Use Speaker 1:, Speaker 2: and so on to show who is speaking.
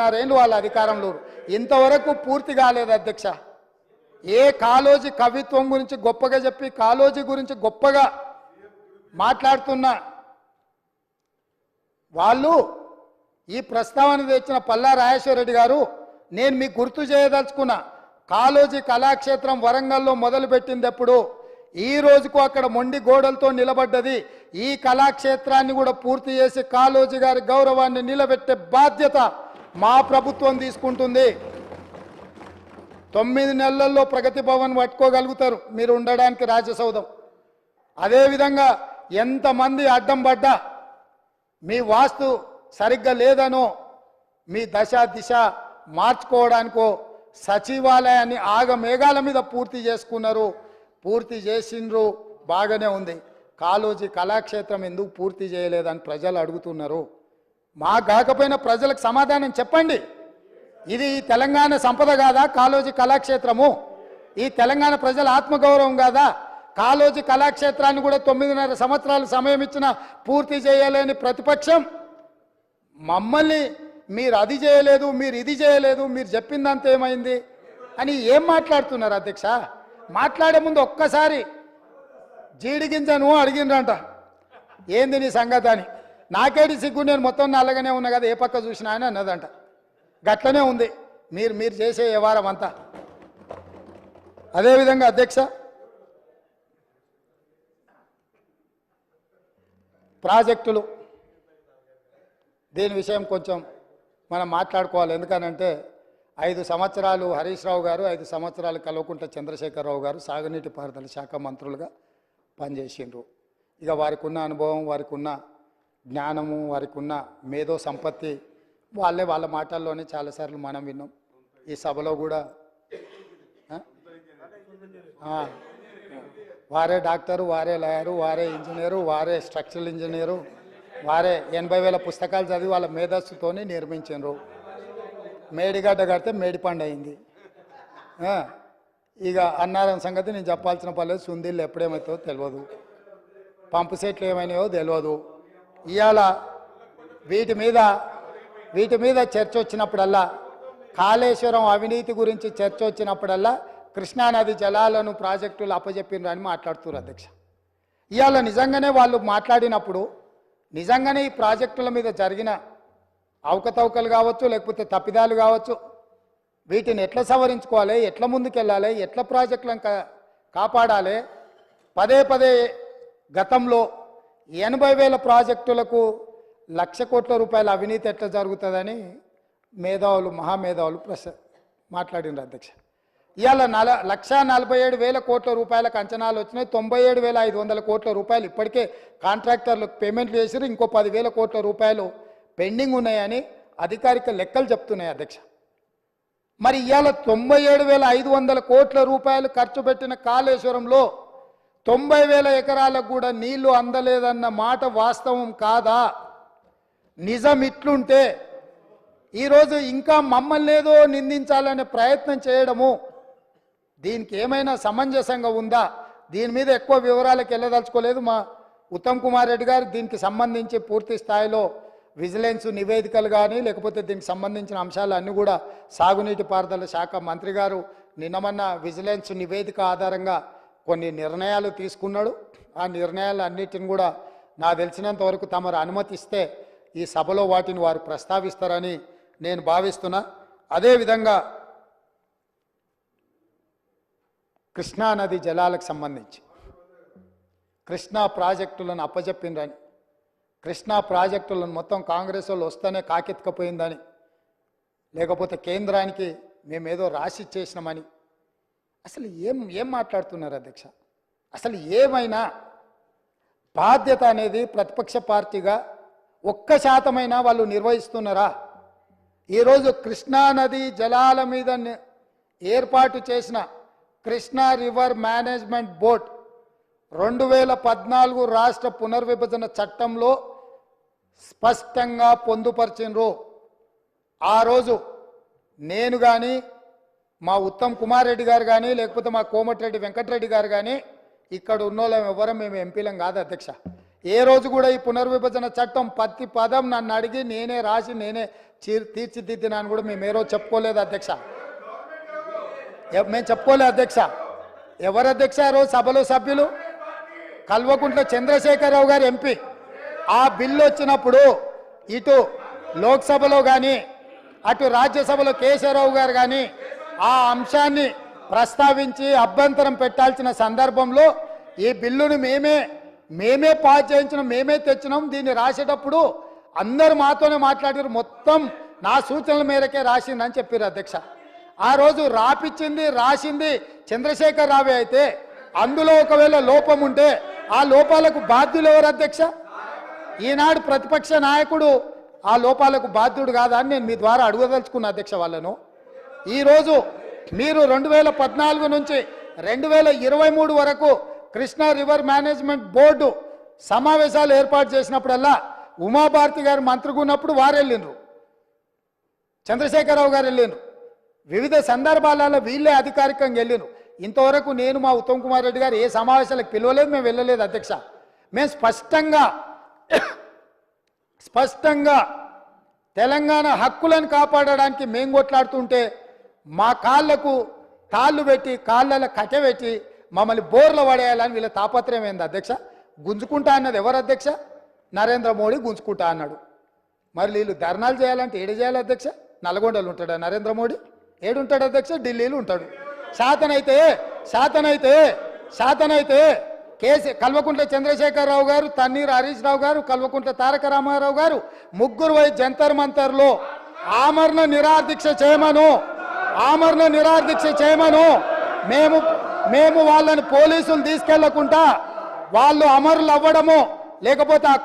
Speaker 1: నారేళ్ళు వాళ్ళ అధికారంలో ఇంతవరకు పూర్తి కాలేదు అధ్యక్ష. ఏ కాళోజీ కవిత్వం గురించి గొప్పగా చెప్పి కాళోజీ గురించి గొప్పగా మాట్లాడుతున్న వాళ్ళు ఈ ప్రస్తావన తెచ్చిన పల్లా రాజేశ్వర రెడ్డి గారు, నేను మీకు గుర్తు చేయదలుచుకున్నా, కాళోజీ కళాక్షేత్రం వరంగల్లో మొదలుపెట్టింది ఎప్పుడు, ఈ రోజుకు అక్కడ మొండి గోడలతో నిలబడ్డది. ఈ కళాక్షేత్రాన్ని కూడా పూర్తి చేసి కాళోజీ గారి గౌరవాన్ని నిలబెట్టే బాధ్యత మా ప్రభుత్వం తీసుకుంటుంది. 9 నెలల్లో ప్రగతి భవన్ పట్టుకోగలుగుతారు మీరు ఉండడానికి రాజ్యసౌధం. అదేవిధంగా ఎంతమంది అడ్డం పడ్డా, మీ వాస్తు సరిగ్గా లేదనో, మీ దశ దిశ మార్చుకోవడానికో సచివాలయాన్ని ఆగమేఘాల మీద పూర్తి చేసుకున్నారు, పూర్తి చేసిండ్రు, బాగానే ఉంది. కాళోజీ కళాక్షేత్రం ఎందుకు పూర్తి చేయలేదని ప్రజలు అడుగుతున్నారు. మా కాకపోయినా ప్రజలకు సమాధానం చెప్పండి. ఇది తెలంగాణ సంపద కాదా కాళోజీ కళాక్షేత్రము? ఈ తెలంగాణ ప్రజల ఆత్మగౌరవం కాదా? కాళోజీ కళాక్షేత్రాన్ని కూడా 9.5 సంవత్సరాలు సమయం ఇచ్చిన పూర్తి చేయలేని ప్రతిపక్షం మమ్మల్ని మీరు అది చేయలేదు, మీరు ఇది చేయలేదు, మీరు చెప్పిందంతా ఏమైంది అని ఏం మాట్లాడుతున్నారు అధ్యక్ష? మాట్లాడే ముందు ఒక్కసారి జీడిగింజను అడిగిండ్రంట, ఏంది నీ సంగతి అని. నాకేడి సిగ్గు, నేను మొత్తం నల్లగానే ఉన్నా కదా, ఏ పక్క చూసినా అని అన్నదంట. గట్లనే ఉంది మీరు చేసే వ్యవహారం అంతా. అదేవిధంగా అధ్యక్ష, ప్రాజెక్టులు దీని విషయం కొంచెం మనం మాట్లాడుకోవాలి. ఎందుకనంటే 5 సంవత్సరాలు హరీష్ రావు గారు, 5 సంవత్సరాలు కల్వకుంట్ల చంద్రశేఖరరావు గారు సాగునీటి పారుదల శాఖ మంత్రులుగా పనిచేసిండ్రు. ఇక వారికి ఉన్న అనుభవం, వారికి ఉన్న జ్ఞానము, వారికి ఉన్న మేధో సంపత్తి వాళ్ళ మాటల్లోనే చాలాసార్లు మనం విన్నాం. ఈ సభలో కూడా వారే డాక్టరు, వారే లాయరు, వారే ఇంజనీరు, వారే స్ట్రక్చరల్ ఇంజనీరు, వారే 80,000 పుస్తకాలు చదివి వాళ్ళ మేధస్సుతోనే నిర్మించారు. మేడిగడ్డ కడితే మేడిపండు అయింది. ఇక అన్నారం సంగతి నేను చెప్పాల్సిన పర్లేదు. సుందీళ్ళు ఎప్పుడేమవుతుందో తెలియదు, పంపు సెట్లు ఏమైనాయో తెలియదు. ఇవాళ వీటి మీద చర్చ వచ్చినప్పుడల్లా, కాళేశ్వరం అవినీతి గురించి చర్చ వచ్చినప్పుడల్లా కృష్ణానది జలాలను ప్రాజెక్టులు అప్పచెప్పినరు అని మాట్లాడుతున్నారు అధ్యక్ష. ఇవాళ నిజంగానే వాళ్ళు మాట్లాడినప్పుడు నిజంగానే ఈ ప్రాజెక్టుల మీద జరిగిన అవకతవకలు కావచ్చు, లేకపోతే తప్పిదాలు కావచ్చు, వీటిని ఎట్లా సవరించుకోవాలి, ఎట్లా ముందుకెళ్ళాలి, ఎట్లా ప్రాజెక్టులను కాపాడాలి. పదే గతంలో 80,000 ప్రాజెక్టులకు 1,00,000 కోట్ల రూపాయల అవినీతి ఎట్లా జరుగుతుందని మేధావులు, మహామేధావులు మాట్లాడినారు అధ్యక్ష. ఇవాళ 1,47,000 కోట్ల రూపాయలకు అంచనాలు వచ్చినాయి. 97,500 కోట్ల రూపాయలు ఇప్పటికే కాంట్రాక్టర్లకు పేమెంట్లు చేసారు. ఇంకో 10,000 కోట్ల రూపాయలు పెండింగ్ ఉన్నాయని అధికారిక లెక్కలు చెప్తున్నాయి అధ్యక్ష. మరి ఇవాళ 97,500 కోట్ల రూపాయలు ఖర్చు పెట్టిన కాళేశ్వరంలో 90,000 ఎకరాలకు కూడా నీళ్లు అందలేదన్న మాట వాస్తవం కాదా? నిజం ఇట్లుంటే ఈరోజు ఇంకా మమ్మల్ని ఏదో నిందించాలనే ప్రయత్నం చేయడము దీనికి ఏమైనా సమంజసంగా ఉందా? దీని మీద ఎక్కువ వివరాలకు వెళ్ళదలుచుకోలేదు. మా ఉత్తమ్ కుమార్ రెడ్డి గారు దీనికి సంబంధించి పూర్తి స్థాయిలో విజిలెన్స్ నివేదికలు కానీ, లేకపోతే దీనికి సంబంధించిన అంశాలు అన్నీ కూడా సాగునీటి పారుదల శాఖ మంత్రి గారు నిన్నమన్న విజిలెన్స్ నివేదిక ఆధారంగా కొన్ని నిర్ణయాలు తీసుకున్నాడు. ఆ నిర్ణయాలు అన్నిటిని కూడా నాకు తెలిసినంత వరకు తమరు అనుమతిస్తే ఈ సభలో వాటిని వారు ప్రస్తావిస్తారని నేను భావిస్తున్నా. అదేవిధంగా కృష్ణానది జలాలకు సంబంధించి కృష్ణా ప్రాజెక్టులను అప్పచెప్పిందని, కృష్ణా ప్రాజెక్టులను మొత్తం కాంగ్రెస్ వాళ్ళు వస్తేనే కాకెత్తుకపోయిందని, లేకపోతే కేంద్రానికి మేమేదో రాసి చేసినామని, అసలు ఏం మాట్లాడుతున్నారు అధ్యక్ష? అసలు ఏమైనా బాధ్యత అనేది ప్రతిపక్ష పార్టీగా 1% వాళ్ళు నిర్వహిస్తున్నారా? ఈరోజు కృష్ణానది జలాల మీద ఏర్పాటు చేసిన కృష్ణా రివర్ మేనేజ్మెంట్ బోర్డ్ 2014 రాష్ట్ర పునర్విభజన చట్టంలో స్పష్టంగా పొందుపరిచినరు. ఆ రోజు నేను కానీ, మా ఉత్తమ్ కుమార్ రెడ్డి గారు కానీ, లేకపోతే మా కోమటిరెడ్డి వెంకటరెడ్డి గారు కానీ, ఇక్కడ ఉన్నోళ్ళం ఎవరం మేము ఎంపీలం కాదు అధ్యక్ష. ఏ రోజు కూడా ఈ పునర్విభజన చట్టం ప్రతి పదం నన్ను అడిగి నేనే రాసి నేనే తీర్చిదిద్దినాను కూడా మేము ఏ రోజు చెప్పుకోలేదు అధ్యక్ష. మేము చెప్పుకోలేదు అధ్యక్ష. ఎవరు అధ్యక్ష ఆ రోజు సభలో సభ్యులు? కల్వకుంట్ల చంద్రశేఖరరావు గారు ఎంపీ. ఆ బిల్లు వచ్చినప్పుడు ఇటు లోక్సభలో కానీ అటు రాజ్యసభలో కేశవరావు గారు కానీ ఆ అంశాన్ని ప్రస్తావించి అభ్యంతరం పెట్టాల్సిన సందర్భంలో ఈ బిల్లును మేమే పాస్ చేయించినాం, మేమే తెచ్చినాం. దీన్ని రాసేటప్పుడు అందరు మాతోనే మాట్లాడారు, మొత్తం నా సూచనల మేరకే రాసిందని చెప్పారు అధ్యక్ష. ఆ రోజు రాసింది చంద్రశేఖర్ రావే అయితే అందులో ఒకవేళ లోపం ఉంటే ఆ లోపాలకు బాధ్యులు ఎవరు అధ్యక్ష? ఈనాడు ప్రతిపక్ష నాయకుడు ఆ లోపాలకు బాధ్యుడు కాదా అని నేను మీ ద్వారా అడుగదలుచుకున్న అధ్యక్ష వాళ్ళను. ఈరోజు మీరు 2014 నుంచి 2023 వరకు కృష్ణా రివర్ మేనేజ్మెంట్ బోర్డు సమావేశాలు ఏర్పాటు చేసినప్పుడల్లా ఉమాభారతి గారు మంత్రిగా ఉన్నప్పుడు వారు వెళ్ళిండ్రు, చంద్రశేఖరరావు గారు వెళ్ళిండ్రు, వివిధ సందర్భాలలో వీళ్ళే అధికారికంగా వెళ్ళిండ్రు. ఇంతవరకు నేను మా ఉత్తమ్ కుమార్ రెడ్డి గారు ఏ సమావేశాలకు పిలవలేదు, మేము వెళ్ళలేదు అధ్యక్ష. మేము స్పష్టంగా తెలంగాణ హక్కులను కాపాడడానికి మేము కొట్లాడుతుంటే మా కాళ్ళకు తాళ్ళు పెట్టి కాళ్ళలో కట్టెపెట్టి మమ్మల్ని బోర్లు పడేయాలని వీళ్ళ తాపత్రయం ఏంది అధ్యక్ష? గుంజుకుంటా అన్నది ఎవరు అధ్యక్ష? నరేంద్ర మోడీ గుంజుకుంటా అన్నాడు. మరి వీళ్ళు ధర్నాలు చేయాలంటే ఏడు చేయాలి అధ్యక్ష? నల్గొండలో ఉంటాడా నరేంద్ర మోడీ? ఏడుంటాడు అధ్యక్ష? ఢిల్లీలో ఉంటాడు. శాతనైతే కల్వకుంట్ల చంద్రశేఖరరావు గారు, తన్నీరు హరీష్ రావు గారు, కల్వకుంట్ల తారక రామారావు గారు ముగ్గురు పోయి జంతర్ మంతర్లో ఆమరణ నిరాదీక్ష చేయమను. మేము వాళ్ళని పోలీసులు తీసుకెళ్లకుండా వాళ్ళు అమరులు అవ్వడము లేకపోతే హక్కుల